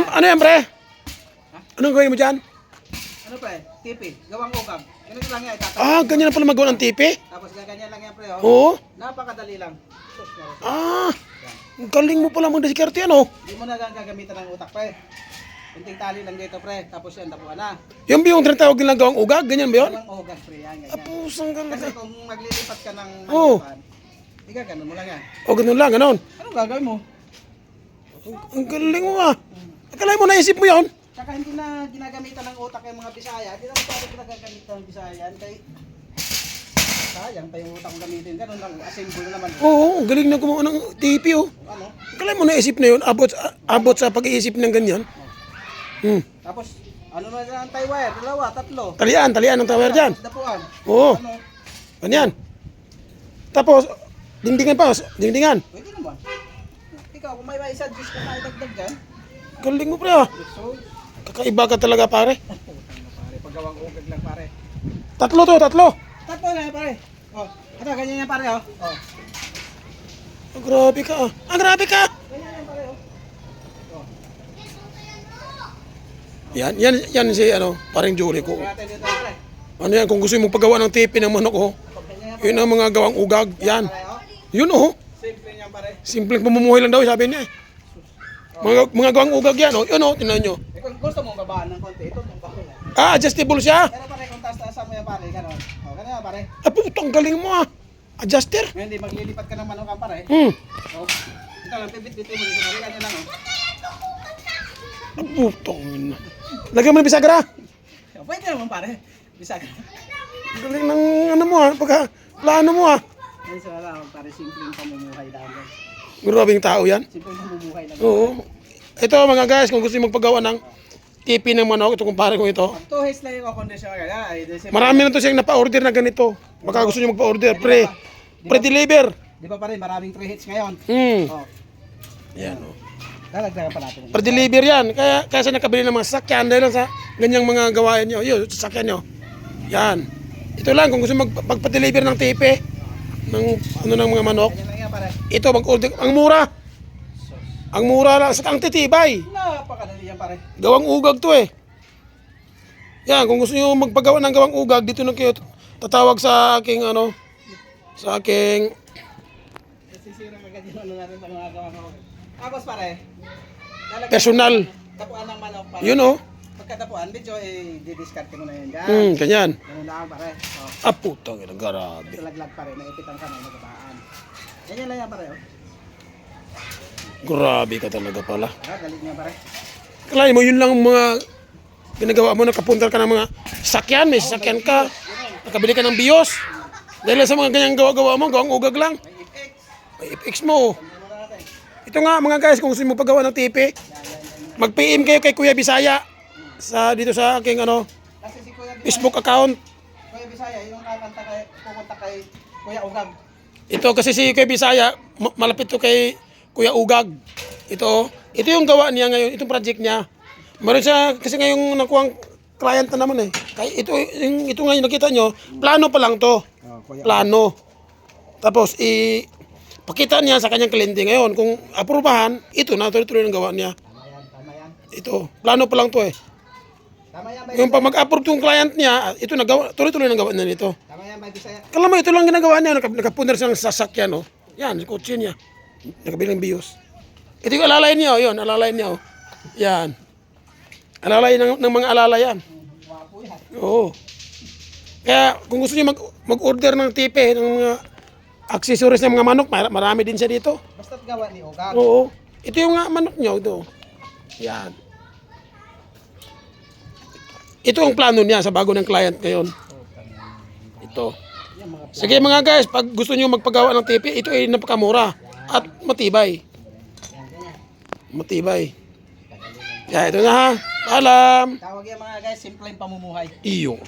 Ano yan, pre? Anong gawin mo dyan? Ano pre? Tipi. Gawang ugam. Ganito lang yan. Ganyan na pala magawa ng tipi? Tapos ganyan lang yan pre. Oo. Napakadali lang. Sus, Ang galing mo pala magdiskarte yan, oh. Hindi mo na gagamitan ng utak pre. Kunting tali lang dito pre. Tapos yan, tapuan na. Yan ba yung tinatawag nilang gawang ugag? Ganyan ba yun? Gawang ugam pre. Yan, ganyan. Pusang Kasi galaga. kung maglilipat ka ng Oo. manipan, hindi ganun mo lang yan. O, ganun lang, ganun. Anong gagawin mo? Ang galing mo, ah. Akala mo naisip mo yun? Tsaka hindi na ginagamitan ng utak yung mga Bisaya. Hindi na masyado ginagamitan ng Bisaya. Kaya sayang pa yung utak kong gamitin. Ganun lang, assemble na naman. Oo, ang galing na gumawa ng tipi, oh. Ano? Akala mo naisip na yun? Abot sa pag-iisip ng ganyan? Tapos, ano na lang tie wire? Dalawa, tatlo. Talian ang tower dyan. Dapuan. Oo, Ano? ganyan. Tapos, dingdingan pa, dingdingan. Pwede naman. Ikaw, kung may suggest ka na idagdag dyan. Galing mo, pre, ah. So, Kakaiba ka talaga, pare. putang na pare. Paggawang ugag lang pare. Tatlo. Tatlo na pare. Oh, ito, ganyan yan pare oh. Oh, Grabe ka, ah. Grabe ka! ganyan yan pare oh. Yan si, parang Julie ko. Kaya natin dito pare. Ano yan, kung gusto mo paggawa ng tipi ng manok, oh. Pag ganyan yan Yun ang mga gawang ugag, yan. pare oh. Yun, oh. Simple yan pare. Simpleng pamumuhay lang daw, sabi niya, eh. Mga gawang ugag yan, oh. Yun, oh, tingnan nyo. Eh, kung gusto mong babaan ng konti, ito mong pare. Adjustable siya. Pero pare, kung taas-taasan mo yan pare, gano'n. Oh, ganyan pare. Putang galing mo, ah. Adjuster. Ngayon, di maglilipat ka ng manukan pare. Oh, ito lang, pipit-pitin mo dito pare, ganyan lang oh. Putang ina. Lagyan mo ng bisagra. Oh, pwede naman pare. Bisa ka. Galing ng mo, ah. Pagka plano mo, ah. Yan sa lang, pare, simpleng pamumuhay lang yan. Grabing tao yan. Simpleng pamumuhay lang. Oo. Ito mga guys, kung gusto nyo magpagawa ng tipi ng manok, ito kumpare ko ito. 2 hits lang yung kondisyon ka. Marami na to siyang napa-order na ganito. Baka gusto nyo magpa-order, pre-deliver. Di ba pare, maraming 3 hits ngayon. Oh, Yan, oh. lalagdagan pa natin. Pre-deliver yan. Kaya sa nakabili ng mga sasakyan dahil sa ganyang mga gawain nyo. Yun, sasakyan nyo. Yan. Ito lang, kung gusto magpa-deliver ng tipi, ng ng mga manok, Ganyan lang yan pare. ito mag-order. Ang mura. Ang mura lang. Ang titibay. Napakadali yan pare. Gawang ugag to, eh. Yan, kung gusto nyo magpagawa ng gawang ugag, dito na kayo tatawag sa aking, sa aking Sisira ka ganyan ano natin sa mga gawa mo. Tapos pare, lalagyan personal. tapuan ng manok pare. Yun, oh. Pagkatapuan, medyo i-discard mo na yan dyan. Ganyan. Ganun lang pare. Oh, Putang ina, grabe. ito laglag pare, naipitan ka na magabaan. Ganyan lang yan pare. Oh. Grabe ka talaga pala. Galit niya pare. Kalahin mo, yun lang ang mga ginagawa mo, nakapunta ka ng mga sasakyan, may sasakyan ka, nakabili ka ng BIOS. Dahil sa mga ganyang gawa-gawa mo, gawang ugag lang. May FX mo. Ito nga mga guys, kung gusto mo paggawa ng tipi, mag-PM kayo kay Kuya Bisaya dito sa aking Kasi si Kuya Bisaya, Facebook account. Kuya Bisaya, yung kakanta kay, pupunta kay Kuya Ugag. Ito kasi si Kuya Bisaya, malapit to kay Kuya Ugag. Ito yung gawa niya ngayon, itong project niya. Meron siya kasi ngayong nakuhang client na naman, eh. Kaya ito ngayon nakita nyo, plano pa lang to. Plano. Tapos pakita niya sa kanyang kliyente ngayon. Kung aprubahan, ito na, tuloy-tuloy ng gawa niya. Tama yan. Ito, plano pa lang to, eh. Tama yan, Yung pag mag-approve tong client niya, ito nagawa, tuloy-tuloy ng gawa niya nito. Tama yan, Bay Bisaya. Kala mo, ito lang ginagawa niya, nakapunder siya ng sasakyan, oh. Yan, yung kotse niya. Nakabilang BIOS. Ito yung alalay niya, oh. Yun, alalay niya, oh. Yan. Alalay ng mga alalay yan. Wapo yan. Oo. Kaya kung gusto niyo mag-order ng tipe, ng mga accessories ng mga manok, marami din siya dito. Basta't gawa ni Ugag. Oo. Ito yung manok niyo, ito. Yan. Ito ang plano niya sa bago ng client ngayon. Ito. Sige mga guys, pag gusto niyo magpagawa ng tipe, ito ay napakamura at matibay. Matibay. Kaya ito na ha. Paalam. Tawag yan mga guys, simpleng pamumuhay. Iyo.